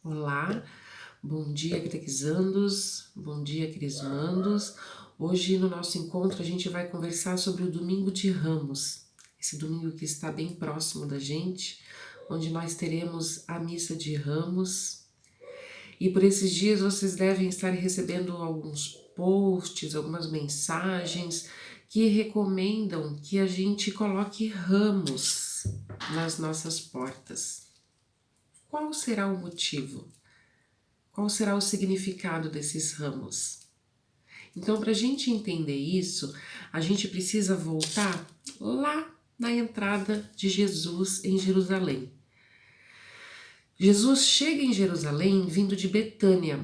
Olá, bom dia, catequizandos, bom dia, crismandos. Hoje, no nosso encontro, a gente vai conversar sobre o Domingo de Ramos, esse domingo que está bem próximo da gente, onde nós teremos a Missa de Ramos. E por esses dias vocês devem estar recebendo alguns posts, algumas mensagens que recomendam que a gente coloque ramos nas nossas portas. Qual será o motivo? Qual será o significado desses ramos? Então, para a gente entender isso, a gente precisa voltar lá na entrada de Jesus em Jerusalém. Jesus chega em Jerusalém vindo de Betânia,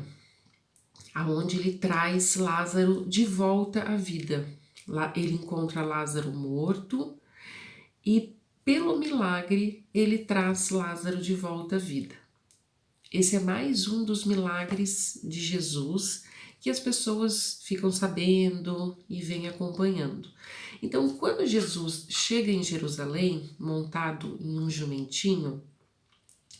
aonde ele traz Lázaro de volta à vida. Lá ele encontra Lázaro morto e, pelo milagre, ele traz Lázaro de volta à vida. Esse é mais um dos milagres de Jesus que as pessoas ficam sabendo e vêm acompanhando. Então, quando Jesus chega em Jerusalém, montado em um jumentinho,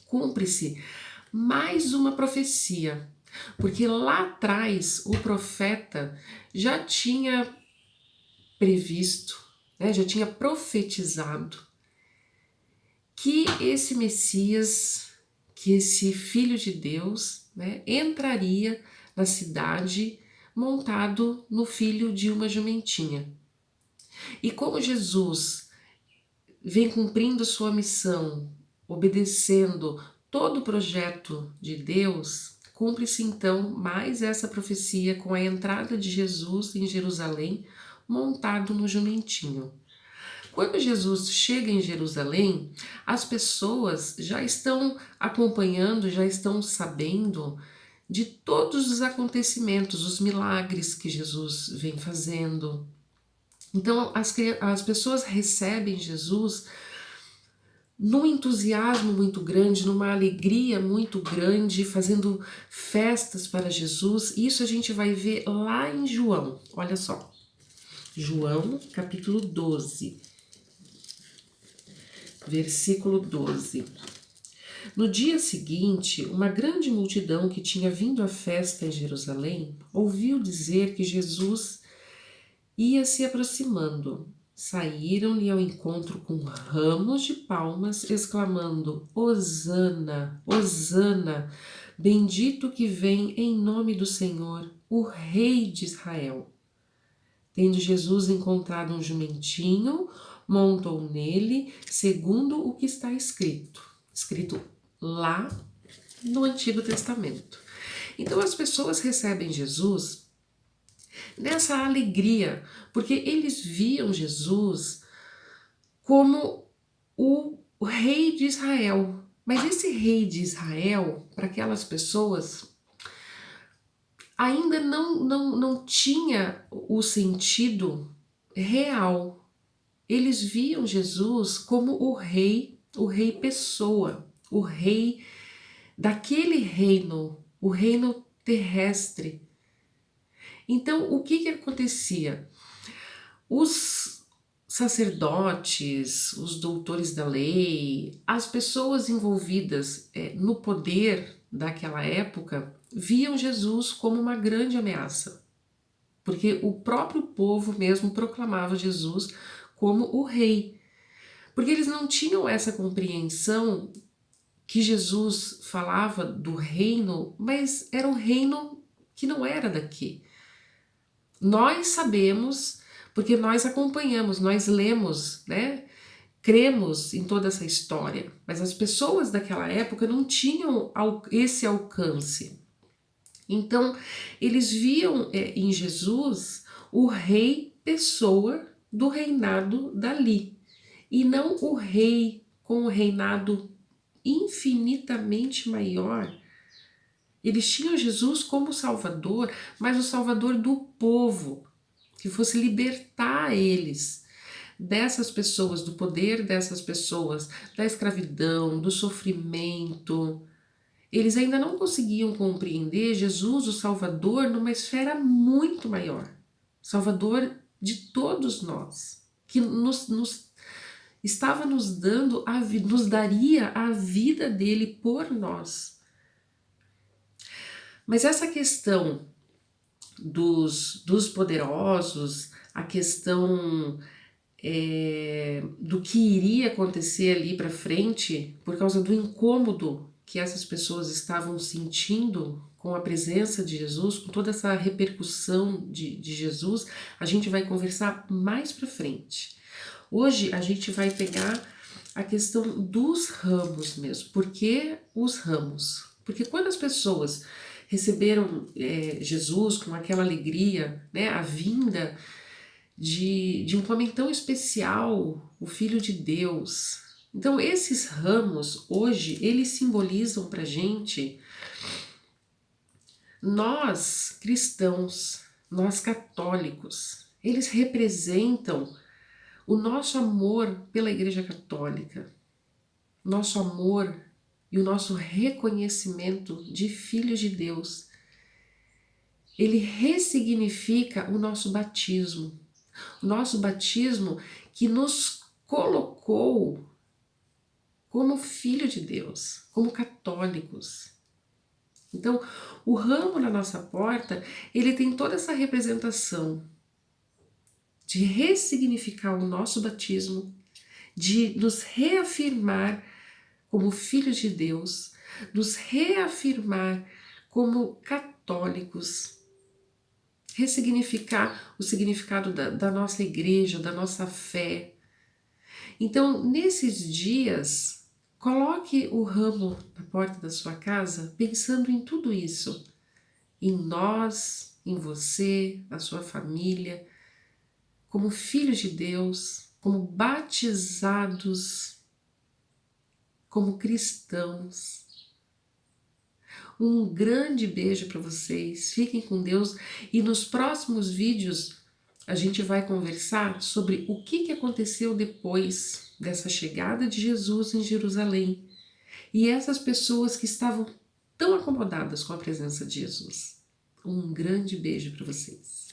cumpre-se mais uma profecia, porque lá atrás o profeta já tinha previsto, já tinha profetizado que esse Messias, que esse Filho de Deus, entraria na cidade montado no filho de uma jumentinha. E como Jesus vem cumprindo sua missão, obedecendo todo o projeto de Deus, cumpre-se então mais essa profecia com a entrada de Jesus em Jerusalém montado no jumentinho. Quando Jesus chega em Jerusalém, as pessoas já estão acompanhando, já estão sabendo de todos os acontecimentos, os milagres que Jesus vem fazendo. Então, as pessoas recebem Jesus num entusiasmo muito grande, numa alegria muito grande, fazendo festas para Jesus. Isso a gente vai ver lá em João. Olha só, João capítulo 12. Versículo 12. No dia seguinte, uma grande multidão que tinha vindo à festa em Jerusalém ouviu dizer que Jesus ia se aproximando. Saíram-lhe ao encontro com ramos de palmas, exclamando: Hosana, Hosana, bendito que vem em nome do Senhor, o Rei de Israel. Tendo Jesus encontrado um jumentinho, montou nele, segundo o que está escrito lá no Antigo Testamento. Então as pessoas recebem Jesus nessa alegria, porque eles viam Jesus como o rei de Israel. Mas esse rei de Israel, para aquelas pessoas, ainda não tinha o sentido real. Eles viam Jesus como o rei pessoa, o rei daquele reino, o reino terrestre. Então, o que acontecia? Os sacerdotes, os doutores da lei, as pessoas envolvidas no poder daquela época viam Jesus como uma grande ameaça, porque o próprio povo mesmo proclamava Jesus como o rei, porque eles não tinham essa compreensão que Jesus falava do reino, mas era um reino que não era daqui. Nós sabemos, porque nós acompanhamos, nós lemos, cremos em toda essa história, mas as pessoas daquela época não tinham esse alcance. Então, eles viam em Jesus o rei pessoa do reinado dali, e não o rei com o reinado infinitamente maior. Eles tinham Jesus como Salvador, mas o Salvador do povo, que fosse libertar eles dessas pessoas, do poder dessas pessoas, da escravidão, do sofrimento. Eles ainda não conseguiam compreender Jesus, o Salvador, numa esfera muito maior. Salvador de todos nós, que estava nos dando, nos daria a vida dele por nós. Mas essa questão dos poderosos, a questão do que iria acontecer ali para frente, por causa do incômodo que essas pessoas estavam sentindo com a presença de Jesus, com toda essa repercussão de Jesus, a gente vai conversar mais para frente. Hoje a gente vai pegar a questão dos ramos mesmo. Por que os ramos? Porque quando as pessoas receberam Jesus com aquela alegria, né, a vinda de um homem tão especial, o Filho de Deus. Então esses ramos hoje, eles simbolizam pra gente, nós cristãos, nós católicos, eles representam o nosso amor pela Igreja Católica, nosso amor e o nosso reconhecimento de filhos de Deus. Ele ressignifica o nosso batismo. O nosso batismo que nos colocou como filho de Deus, como católicos. Então, o ramo na nossa porta, ele tem toda essa representação de ressignificar o nosso batismo, de nos reafirmar como filhos de Deus, nos reafirmar como católicos, ressignificar o significado da nossa igreja, da nossa fé. Então, nesses dias, coloque o ramo na porta da sua casa pensando em tudo isso, em nós, em você, na sua família, como filhos de Deus, como batizados, como cristãos. Um grande beijo para vocês, fiquem com Deus e nos próximos vídeos a gente vai conversar sobre o que aconteceu depois dessa chegada de Jesus em Jerusalém e essas pessoas que estavam tão acomodadas com a presença de Jesus. Um grande beijo para vocês.